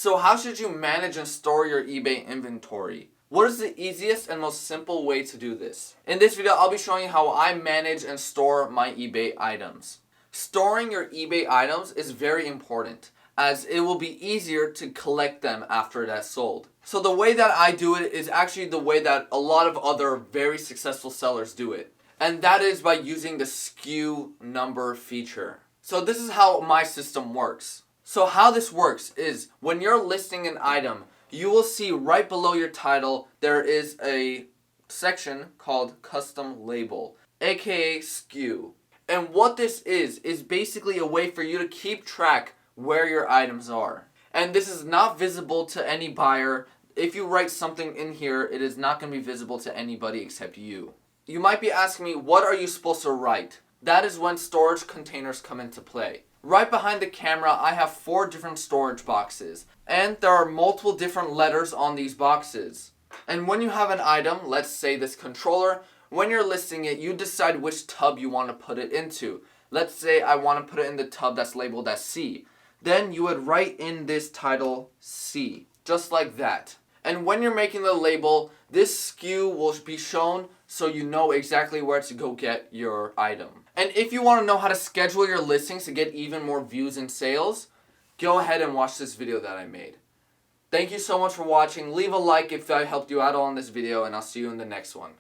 So how should you manage and store your eBay inventory? What is the easiest and most simple way to do this? In this video, I'll be showing you how I manage and store my eBay items. Storing your eBay items is very important, as it will be easier to collect them after that's sold. So the way that I do it is actually the way that a lot of other very successful sellers do it. And that is by using the SKU number feature. So this is how my system works. So how this works is when you're listing an item, you will see right below your title there is a section called custom label, aka SKU. And what this is basically a way for you to keep track where your items are. And this is not visible to any buyer. If you write something in here, it is not going to be visible to anybody except you. You might be asking me, what are you supposed to write? That is when storage containers come into play. Right behind the camera, I have 4 different storage boxes, and there are multiple different letters on these boxes. And when you have an item, let's say this controller, when you're listing it, you decide which tub you want to put it into. Let's say I want to put it in the tub that's labeled as C. Then you would write in this title C, just like that. And when you're making the label, this SKU will be shown so you know exactly where to go get your item. And if you want to know how to schedule your listings to get even more views and sales, go ahead and watch this video that I made. Thank you so much for watching. Leave a like if I helped you out on this video, and I'll see you in the next one.